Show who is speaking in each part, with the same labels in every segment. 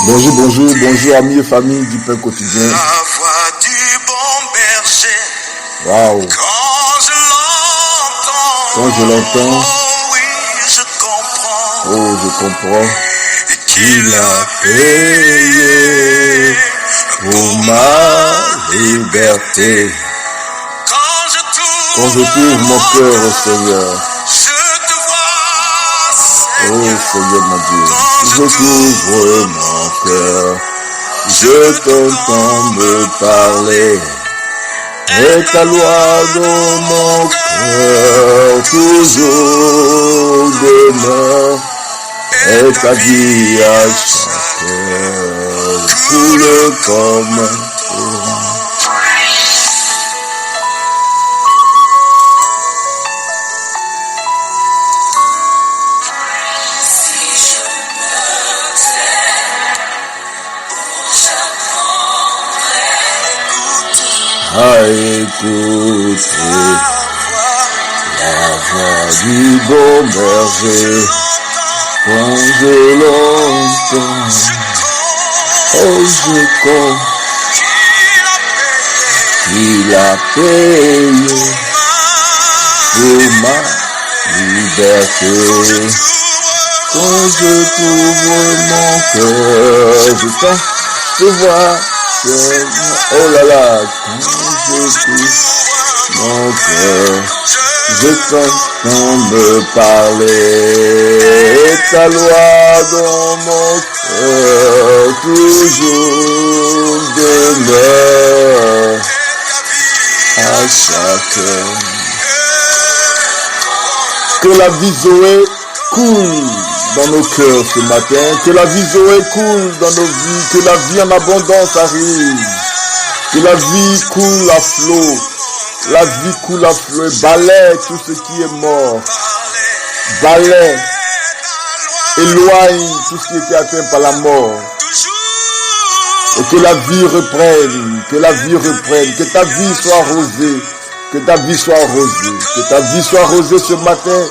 Speaker 1: Bonjour, bonjour, bonjour amis et familles du pain quotidien.
Speaker 2: La voix du bon berger.
Speaker 1: Waouh!
Speaker 2: Quand je l'entends,
Speaker 1: Oh, je comprends
Speaker 2: qu'il a payé
Speaker 1: pour ma liberté.
Speaker 2: Quand je
Speaker 1: Quand je t'ouvre mon cœur au Seigneur,
Speaker 2: je te vois,
Speaker 1: oh Seigneur mon Dieu, je t'ouvre mon cœur, je t'entends me parler, et ta loi dans mon cœur toujours demeure, et ta vie à chaque heure coule comme un torrent. À écouter la voix du bon berger, quand je l'entends, oh je compte qu'il a payé pour ma liberté. Quand je t'ouvre mon cœur, je t'en te vois, oh là là, quand je touche mon cœur, je t'entends me parler, et ta loi dans mon cœur toujours demeure à chaque heure. Que la vie Zoé coule dans nos cœurs ce matin, que la vie Zoé coule dans nos vies, que la vie en abondance arrive, que la vie coule à flot, la vie coule à flot, et balaie tout ce qui est mort, balaie, éloigne tout ce qui était atteint par la mort, et que la vie reprenne, que la vie reprenne, que ta vie soit arrosée, que ta vie soit arrosée, que ta vie soit arrosée ce matin,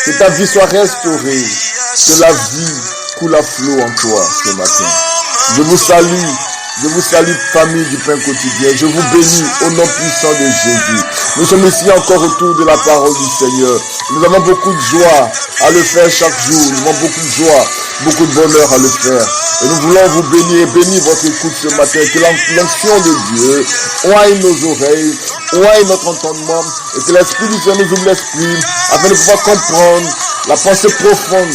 Speaker 1: que ta vie soit restaurée, que la vie coule à flot en toi ce matin. Je vous salue famille du pain quotidien, je vous bénis au nom puissant de Jésus. Nous sommes ici encore autour de la parole du Seigneur. Nous avons beaucoup de joie à le faire chaque jour, nous avons beaucoup de joie, beaucoup de bonheur à le faire. Et nous voulons vous bénir et bénir votre écoute ce matin, que l'onction de Dieu oigne nos oreilles, oigne notre entendement, et que l'Esprit du Seigneur nous ouvre l'esprit, afin de pouvoir comprendre la pensée profonde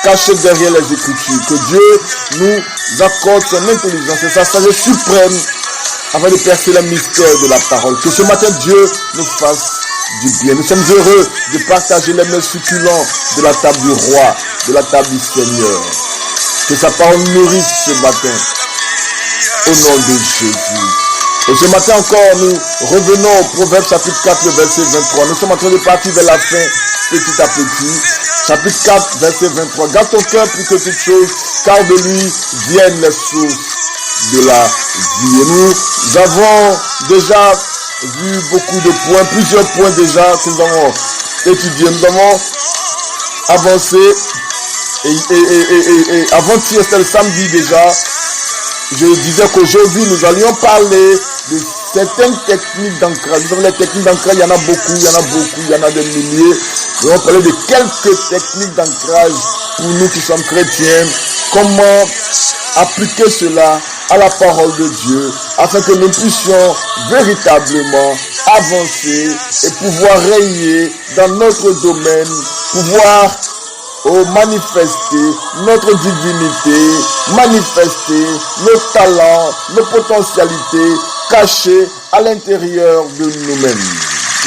Speaker 1: cachée derrière les Écritures. Que Dieu nous accorde son intelligence et sa sagesse suprême, afin de percer les mystères de la parole. Que ce matin, Dieu nous fasse du bien. Nous sommes heureux de partager les mets succulents de la table du roi, de la table du Seigneur. Que sa parole nourrisse ce matin, au nom de Jésus. Et ce matin encore, nous revenons au Proverbe chapitre 4, le verset 23. Nous sommes en train de partir vers la fin, petit à petit. Chapitre 4, verset 23. Garde ton cœur plus que toute chose, car de lui viennent les sources de la vie. Et nous avons déjà vu beaucoup de points, plusieurs points déjà que nous avons étudiés. Nous avons avancé. Et avant-hier, c'était le samedi déjà, je disais qu'aujourd'hui, nous allions parler de certaines techniques d'ancrage. Nous avons les techniques d'ancrage, il y en a beaucoup, il y en a des milliers. Nous allons parler de quelques techniques d'ancrage pour nous qui sommes chrétiens. Comment appliquer cela à la parole de Dieu, afin que nous puissions véritablement avancer et pouvoir régner dans notre domaine, pouvoir manifester notre divinité, manifester nos talents, nos potentialités cachées à l'intérieur de nous-mêmes.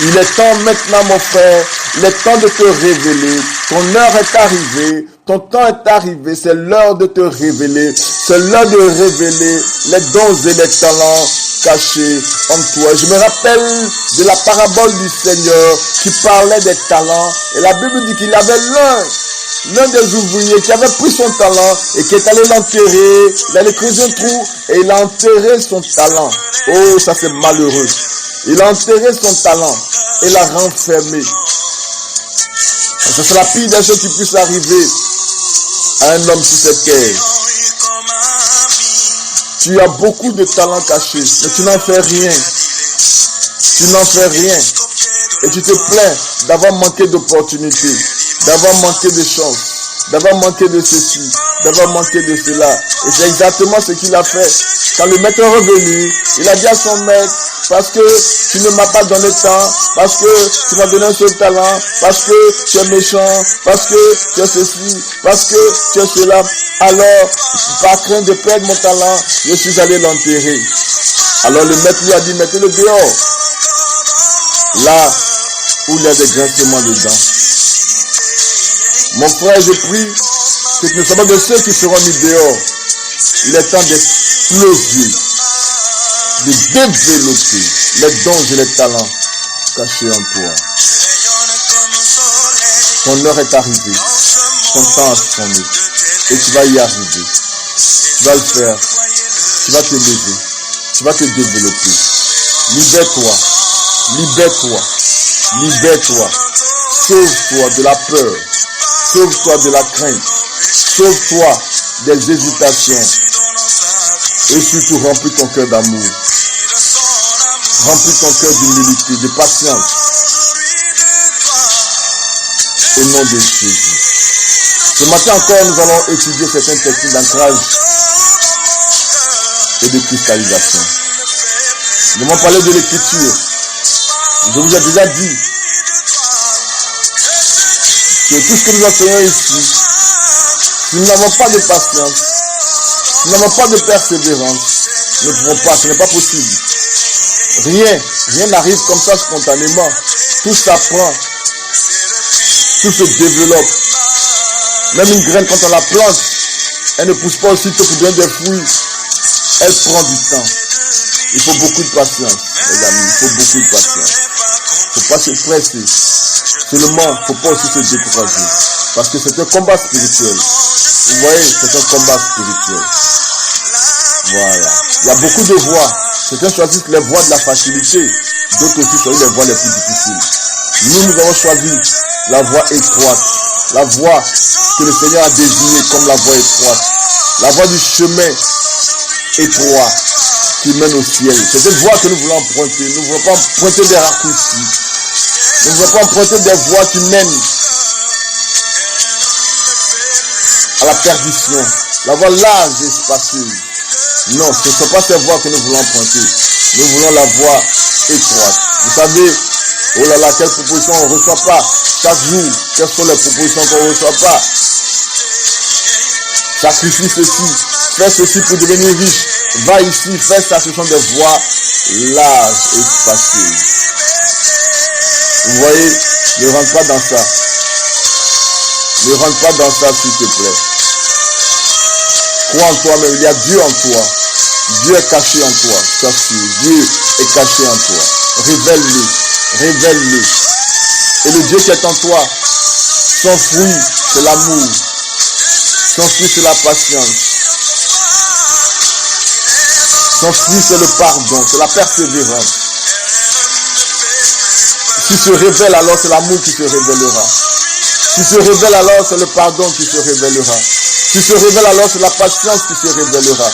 Speaker 1: Il est temps maintenant, mon frère, il est temps de te révéler. Ton heure est arrivée, ton temps est arrivé, c'est l'heure de te révéler. C'est l'heure de révéler les dons et les talents cachés en toi. Je me rappelle de la parabole du Seigneur qui parlait des talents. Et la Bible dit qu'il avait l'un des ouvriers qui avait pris son talent et qui est allé l'enterrer. Il allait creuser un trou et il a enterré son talent. Oh, ça c'est malheureux. Il a enterré son talent et l'a renfermé. Ce sera la pire des choses qui puissent arriver à un homme sur cette terre. Tu as beaucoup de talents cachés, mais tu n'en fais rien. Tu n'en fais rien. Et tu te plains d'avoir manqué d'opportunités, d'avoir manqué de chance, d'avoir manqué de ceci, d'avoir manqué de cela. Et c'est exactement ce qu'il a fait. Quand le maître est revenu, il a dit à son maître, parce que tu ne m'as pas donné de temps, parce que tu m'as donné un seul talent, parce que tu es méchant, parce que tu es ceci, parce que tu es cela. Alors, par crainte de perdre mon talent, je suis allé l'enterrer. Alors le maître lui a dit, mettez-le dehors. Là où il y a des grincements dedans. Mon frère, je prie que nous ne sommes pas de ceux qui seront mis dehors. Il est temps d'exploser, de développer les dons et les talents cachés en toi. Ton heure est arrivée, ton temps a sonné, et tu vas y arriver. Tu vas le faire, tu vas te lever, tu vas te développer. Libère-toi, libère-toi, libère-toi. Sauve-toi de la peur, sauve-toi de la crainte, sauve-toi des hésitations. Et surtout, remplis ton cœur d'amour. Remplis ton cœur d'humilité, de patience. Au nom de Jésus. Ce matin encore, nous allons étudier certaines techniques d'ancrage et de cristallisation. Nous allons parler de l'écriture. Je vous ai déjà dit que tout ce que nous enseignons ici, si nous n'avons pas de patience, si nous n'avons pas de persévérance, nous ne pouvons pas, ce n'est pas possible. Rien n'arrive comme ça spontanément. Tout s'apprend, tout se développe. Même une graine, quand on la plante, elle ne pousse pas aussitôt pour donner des fruits. Elle prend du temps. Il faut beaucoup de patience, les amis. Il faut beaucoup de patience. Il ne faut pas se presser. Seulement, il ne faut pas aussi se décourager. Parce que c'est un combat spirituel. Vous voyez, c'est un combat spirituel. Voilà. Il y a beaucoup de voies. Certains choisissent les voies de la facilité. D'autres aussi choisissent les voies les plus difficiles. Nous avons choisi la voie étroite. La voie que le Seigneur a désignée comme la voie étroite. La voie du chemin étroit qui mène au ciel. C'est cette voie que nous voulons emprunter. Nous ne voulons pas emprunter des raccourcis. Nous ne voulons pas emprunter des voies qui mènent à la perdition. La voie large et spacieuse. Non, ce ne sont pas ces voies que nous voulons emprunter. Nous voulons la voie étroite. Vous savez, oh là là, quelles propositions on ne reçoit pas. Chaque jour, quelles sont les propositions qu'on ne reçoit pas. Sacrifie ceci, fais ceci pour devenir riche. Va ici, fais ça. Ce sont des voies larges et spacieuses. Vous voyez, ne rentre pas dans ça. Ne rentre pas dans ça, s'il te plaît. Crois en toi-même, il y a Dieu en toi. Dieu est caché en toi, sois sûr. Dieu est caché en toi. Révèle-le, révèle-le. Et le Dieu qui est en toi, son fruit, c'est l'amour. Son fruit, c'est la patience. Son fruit, c'est le pardon, c'est la persévérance. S'il se révèle, alors c'est l'amour qui se révélera. S'il se révèle, alors c'est le pardon qui se révélera. S'il se révèle, alors c'est la patience qui se révélera.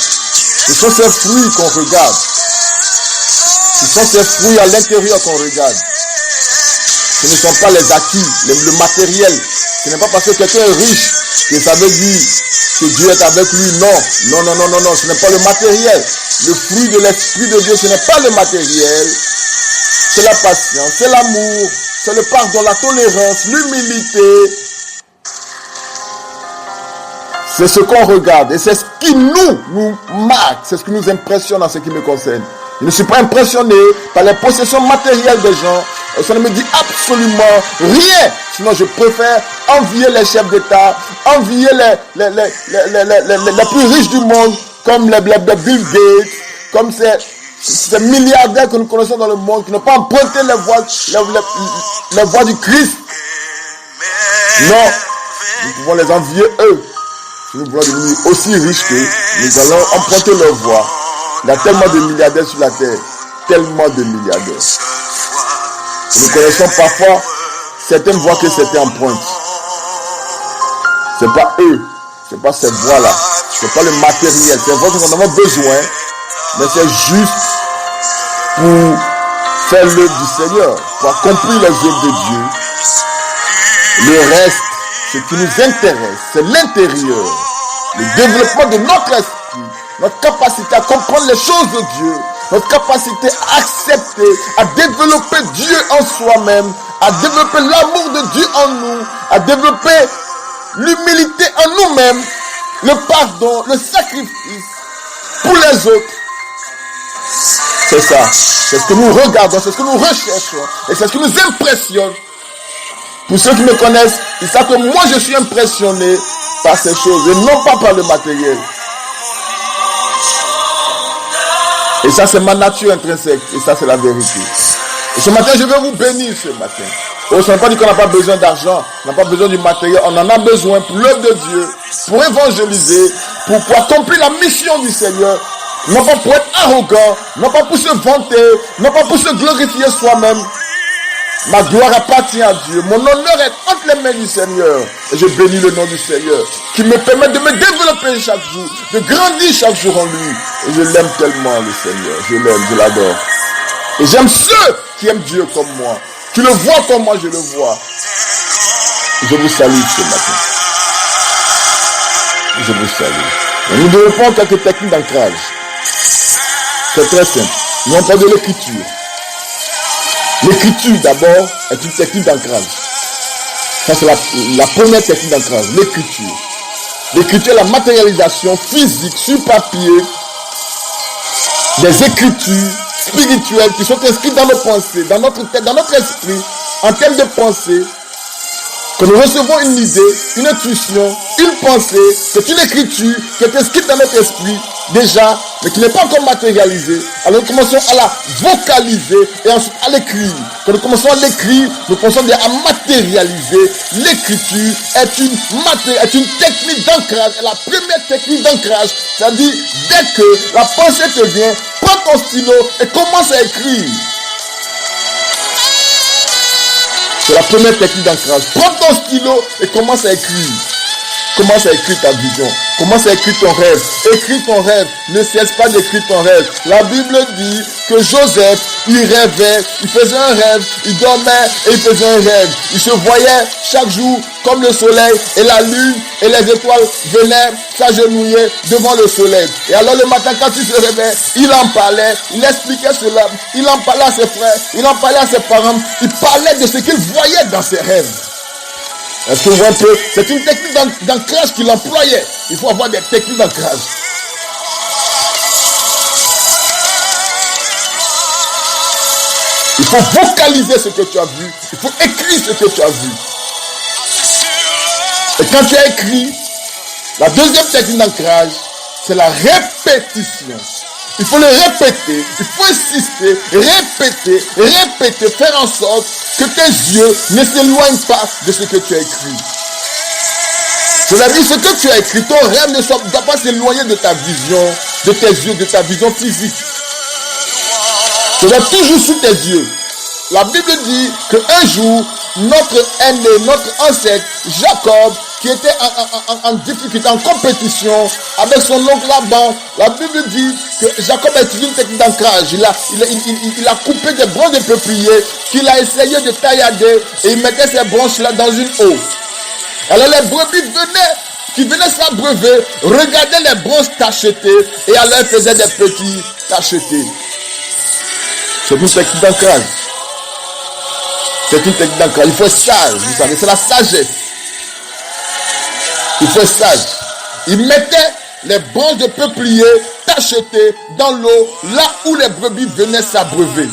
Speaker 1: Ce sont ces fruits qu'on regarde. Ce sont ces fruits à l'intérieur qu'on regarde. Ce ne sont pas les acquis, le matériel. Ce n'est pas parce que quelqu'un est riche que ça veut dire que Dieu est avec lui. Non, non, non, non, non, non. Ce n'est pas le matériel. Le fruit de l'Esprit de Dieu, ce n'est pas le matériel. C'est la patience, c'est l'amour, c'est le pardon, la tolérance, l'humilité. C'est ce qu'on regarde et c'est ce qui nous marque, c'est ce qui nous impressionne en ce qui me concerne. Je ne suis pas impressionné par les possessions matérielles des gens. Et ça ne me dit absolument rien. Sinon, je préfère envier les chefs d'État, envier les plus riches du monde, comme les Bill Gates, comme ces milliardaires que nous connaissons dans le monde, qui n'ont pas emprunté les voies du Christ. Non, nous pouvons les envier eux. Si nous voulons devenir aussi riches qu'eux, nous allons emprunter leur voie. Il y a tellement de milliardaires sur la terre. Tellement de milliardaires. Nous connaissons parfois certaines voies que certains empruntent. C'est pas eux, c'est pas cette voix-là, c'est pas le matériel, c'est votre qu'on en a besoin, mais c'est juste pour faire l'œuvre du Seigneur, pour accomplir les œuvres de Dieu. Le reste, ce qui nous intéresse, c'est l'intérieur, le développement de notre esprit, notre capacité à comprendre les choses de Dieu, notre capacité à accepter, à développer Dieu en soi-même, à développer l'amour de Dieu en nous, à développer l'humilité en nous-mêmes, le pardon, le sacrifice pour les autres. C'est ça. C'est ce que nous regardons, c'est ce que nous recherchons et c'est ce qui nous impressionne. Pour ceux qui me connaissent, ils savent que moi je suis impressionné par ces choses et non pas par le matériel. Et ça c'est ma nature intrinsèque et ça c'est la vérité. Et ce matin je vais vous bénir ce matin. Oh, ça ne veut pas dire qu'on n'a pas besoin d'argent, on n'a pas besoin du matériel, on en a besoin pour l'œuvre de Dieu, pour évangéliser, pour accomplir la mission du Seigneur. Non pas pour être arrogant, non pas pour se vanter, non pas pour se glorifier soi-même. Ma gloire appartient à Dieu. Mon honneur est entre les mains du Seigneur. Et je bénis le nom du Seigneur, qui me permet de me développer chaque jour, de grandir chaque jour en lui. Et je l'aime tellement, le Seigneur. Je l'aime, je l'adore. Et j'aime ceux qui aiment Dieu comme moi, qui le voient comme moi, je le vois. Je vous salue ce matin. Je vous salue. Et nous développons quelques techniques d'ancrage. C'est très simple. Nous on parle de l'écriture. L'écriture d'abord est une technique d'ancrage. Ça c'est la première technique d'ancrage, l'écriture. L'écriture est la matérialisation physique sur papier des écritures spirituelles qui sont inscrites dans nos pensées, dans notre tête, dans notre esprit, en termes de pensée. Que nous recevons une idée, une intuition, une pensée, c'est une écriture qui est inscrite dans notre esprit déjà, mais qui n'est pas encore matérialisée. Alors nous commençons à la vocaliser et ensuite à l'écrire. Quand nous commençons à l'écrire, nous commençons à matérialiser. L'écriture est une technique d'ancrage, la première technique d'ancrage. C'est-à-dire, dès que la pensée te vient, prends ton stylo et commence à écrire. C'est la première technique d'ancrage. Prends ton stylo et commence à écrire. Commence à écrire ta vision. Commence à écrire ton rêve. Écris ton rêve. Ne cesse pas d'écrire ton rêve. La Bible dit que Joseph, il rêvait, il faisait un rêve, il dormait et il faisait un rêve. Il se voyait chaque jour comme le soleil et la lune et les étoiles venaient s'agenouiller devant le soleil. Et alors le matin quand il se réveillait, il en parlait, il expliquait cela, il en parlait à ses frères, il en parlait à ses parents, il parlait de ce qu'il voyait dans ses rêves. Est-ce que vous voyez un peu? C'est une technique d'ancrage qu'il employait. Il faut avoir des techniques d'ancrage. Il faut vocaliser ce que tu as vu. Il faut écrire ce que tu as vu. Et quand tu as écrit, la deuxième technique d'ancrage, c'est la répétition. Il faut le répéter, il faut insister, répéter, faire en sorte que tes yeux ne s'éloignent pas de ce que tu as écrit. C'est-à-dire, ce que tu as écrit, ton rêve ne doit pas s'éloigner de ta vision, de tes yeux, de ta vision physique. Ça doit toujours sous tes yeux. La Bible dit qu'un jour, notre aîné, notre ancêtre, Jacob, qui était en difficulté, en compétition avec son oncle Laban, la Bible dit que Jacob a utilisé une technique d'ancrage. Il a coupé des branches de peuplier qu'il a essayé de taillader et il mettait ces branches-là dans une eau. Alors les brebis qui venaient s'abreuver, regardaient les branches tachetées et alors ils faisaient des petits tachetés. C'est une technique d'ancrage. C'est une technique d'ancrage. Il faut être sage, vous savez, c'est la sagesse. Il faut être sage. Il mettait les branches de peuplier tachetées dans l'eau, là où les brebis venaient s'abreuver.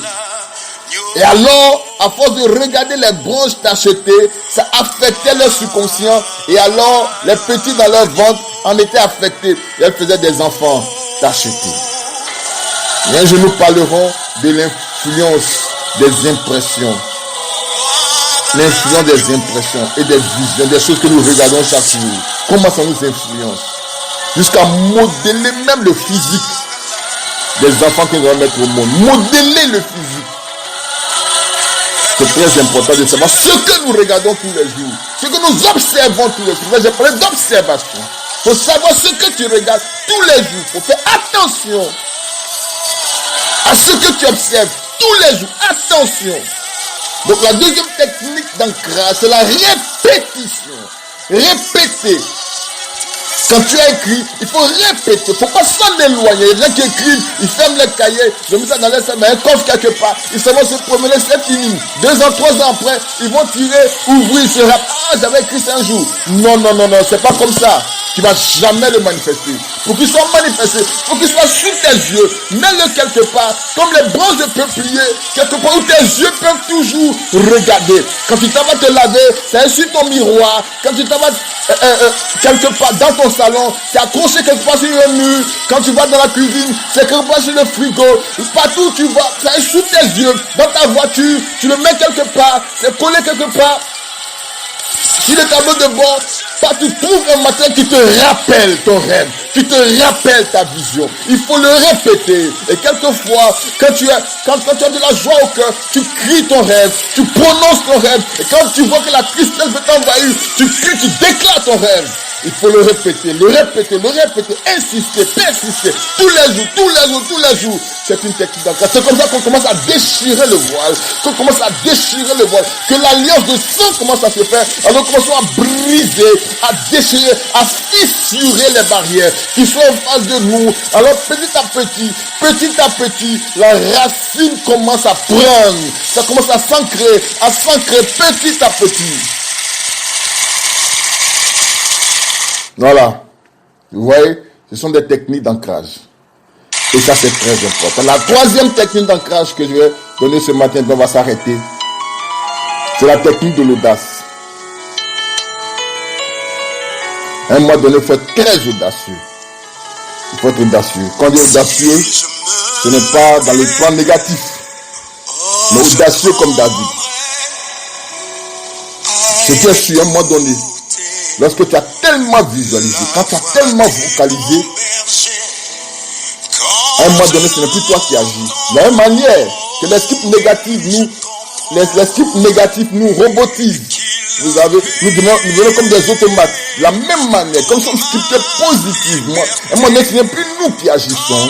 Speaker 1: Et alors, à force de regarder les branches tachetées, ça affectait leur subconscient. Et alors, les petits dans leur ventre en étaient affectés. Et elles faisaient des enfants tachetés. Et un jour, nous parlerons de l'influence des impressions. L'influence des impressions et des visions, des choses que nous regardons chaque jour. Comment ça nous influence? Jusqu'à modeler même le physique des enfants que nous allons mettre au monde. Modeler le physique. C'est très important de savoir ce que nous regardons tous les jours, ce que nous observons tous les jours. J'ai parlé d'observation. Il faut savoir ce que tu regardes tous les jours. Il faut faire attention à ce que tu observes tous les jours. Attention. Donc la deuxième technique d'ancrage, c'est la répétition. Répéter. Quand tu as écrit, il faut répéter. Il ne faut pas s'en éloigner. Il y a des gens qui écrivent, ils ferment les cahiers, ils mettent ça dans un coffre quelque part. Ils s'en vont se promener, c'est fini. 2 ans, 3 ans après, ils vont tirer, ouvrir, se rappeler. Ah, j'avais écrit ça un jour. Non, c'est pas comme ça. Tu ne vas jamais le manifester. Pour qu'il soit manifesté, pour qu'il soit sous tes yeux, mets-le quelque part, comme les branches de peuplier, quelque part où tes yeux peuvent toujours regarder. Quand tu t'en vas te laver, c'est sur ton miroir. Quand tu t'en vas quelque part dans ton salon, c'est accroché quelque part sur le mur. Quand tu vas dans la cuisine, c'est quelque part sur le frigo. Partout où tu vas, c'est sous tes yeux. Dans ta voiture, tu le mets quelque part, c'est collé quelque part. Sur le tableau de bord, tu trouves un matin qui te rappelle ton rêve, qui te rappelle ta vision. Il faut le répéter. Et quelquefois, quand tu as de la joie au cœur, tu cries ton rêve, tu prononces ton rêve. Et quand tu vois que la tristesse veut t'envahir, tu cries, tu déclares ton rêve. Il faut le répéter, insister, persister, tous les jours. C'est une technique d'ancrage. C'est comme ça qu'on commence à déchirer le voile, que l'alliance de sang commence à se faire. Alors commençons à briser, à déchirer, à fissurer les barrières qui sont en face de nous. Alors petit à petit, la racine commence à prendre. Ça commence à s'ancrer petit à petit. Voilà. Vous voyez, ce sont des techniques d'ancrage. Et ça, c'est très important. La troisième technique d'ancrage que je vais donner ce matin, on va s'arrêter. C'est la technique de l'audace. À un moment donné, il faut être très audacieux. Il faut être audacieux. Quand on dit audacieux, ce n'est pas dans le plan négatif, mais audacieux comme David. C'était sur un moment donné. Lorsque tu as tellement visualisé, quand tu as tellement vocalisé, à un moment donné, ce n'est plus toi qui agis. De la même manière que les scripts négatifs nous robotisent. Nous devenons comme des automates. De la même manière, comme si on scriptait positivement, à un moment donné, ce n'est plus nous qui agissons.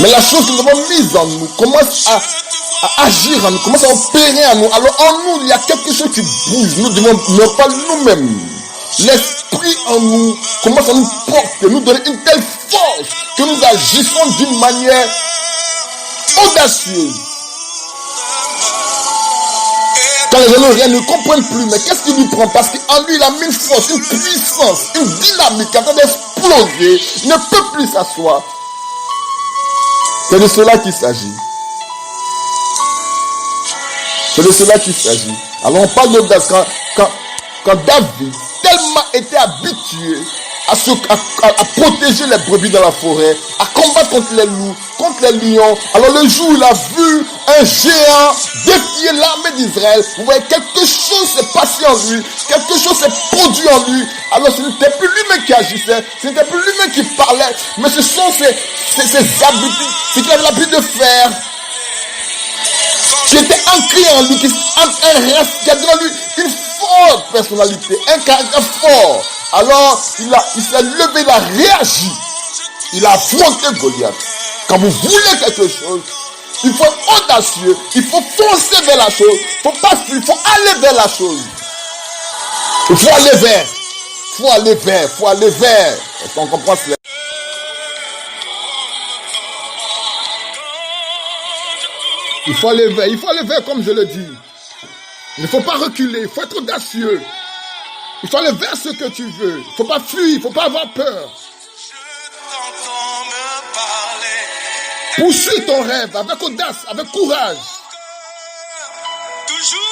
Speaker 1: Mais la chose que nous avons mise en nous commence à agir en nous, commence à opérer en nous. Alors en nous, il y a quelque chose qui bouge. Nous devons ne pas nous-mêmes. L'esprit en nous commence à nous porter, nous donner une telle force que nous agissons d'une manière audacieuse. Quand les gens rien ne comprennent plus, mais qu'est-ce qu'il lui prend? Parce qu'en lui, il a mis une force, une puissance, une dynamique qui est en train d'exploser. Il ne peut plus s'asseoir. C'est de cela qu'il s'agit. Alors on parle d'audace quand David tellement était habitué à protéger les brebis dans la forêt, à combattre contre les loups, contre les lions. Alors le jour où il a vu un géant défier l'armée d'Israël, vous voyez, quelque chose s'est passé en lui, quelque chose s'est produit en lui. Alors ce n'était plus lui-même qui agissait, ce n'était plus lui-même qui parlait, mais ce sont ses habitudes, ce qu'il avait l'habitude de faire, qui était ancré en lui, qui a dans lui une forte personnalité, un caractère fort. Alors, il s'est levé, il a réagi. Il a affronté Goliath. Quand vous voulez quelque chose, il faut être audacieux, il faut foncer vers la chose. Il faut aller vers la chose. Il faut aller vers. Est-ce qu'on comprend cela? Il faut aller vers comme je le dis. Il ne faut pas reculer, il faut être audacieux. Il faut aller vers ce que tu veux. Il ne faut pas fuir, il ne faut pas avoir peur. Poursuis ton rêve avec audace, avec courage.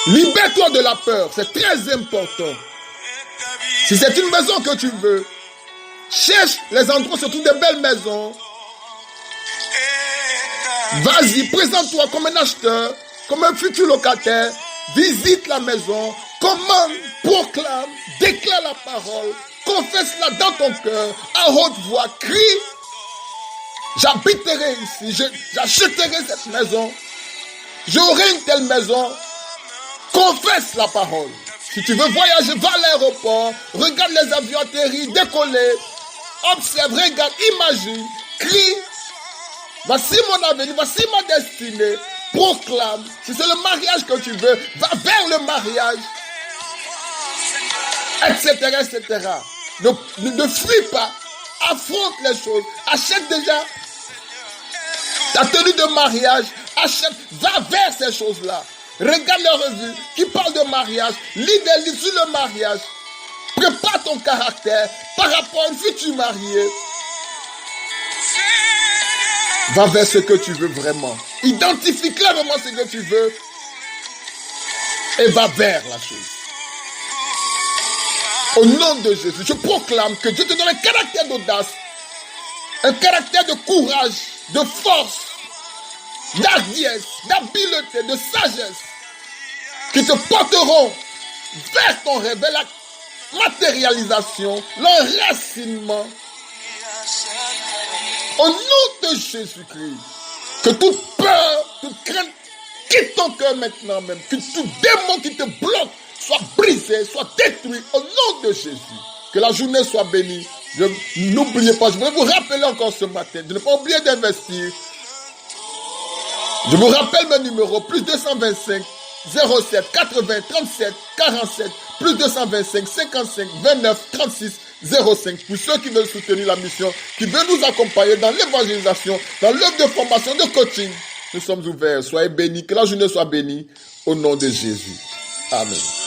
Speaker 1: Libère-toi de la peur, c'est très important. Si c'est une maison que tu veux, cherche les endroits, surtout des belles maisons. Vas-y, présente-toi comme un acheteur, comme un futur locataire. Visite la maison, commande, proclame, déclare la parole, confesse-la dans ton cœur, à haute voix, crie. J'habiterai ici, j'achèterai cette maison, j'aurai une telle maison, Confesse la parole. Si tu veux voyager, va à l'aéroport, regarde les avions atterrir, décoller, observe, regarde, imagine, crie. Voici mon avenir, voici ma destinée. Proclame. Si c'est le mariage que tu veux, va vers le mariage. Etc. Ne fuis pas. Affronte les choses. Achète déjà ta tenue de mariage. Va vers ces choses-là. Regarde les revues qui parlent de mariage. Lis des livres sur le mariage. Prépare ton caractère par rapport à une future mariée. Va vers ce que tu veux vraiment. Identifie clairement ce que tu veux. Et va vers la chose. Au nom de Jésus, je proclame que Dieu te donne un caractère d'audace, un caractère de courage, de force, d'hardiesse, d'habileté, de sagesse, qui te porteront vers ton rêve, vers la matérialisation, l'enracinement. Au nom de Jésus-Christ, que toute peur, toute crainte quitte ton cœur maintenant même, que tout démon qui te bloque soit brisé, soit détruit au nom de Jésus. Que la journée soit bénie. N'oubliez pas, je vais vous rappeler encore ce matin, de ne pas oublier d'investir. Je vous rappelle mes numéros, plus 225 07 80 37 47, plus 225 55 29 36 05. Pour ceux qui veulent soutenir la mission, qui veulent nous accompagner dans l'évangélisation, dans l'œuvre de formation, de coaching, nous sommes ouverts. Soyez bénis, que la journée soit bénie, au nom de Jésus. Amen.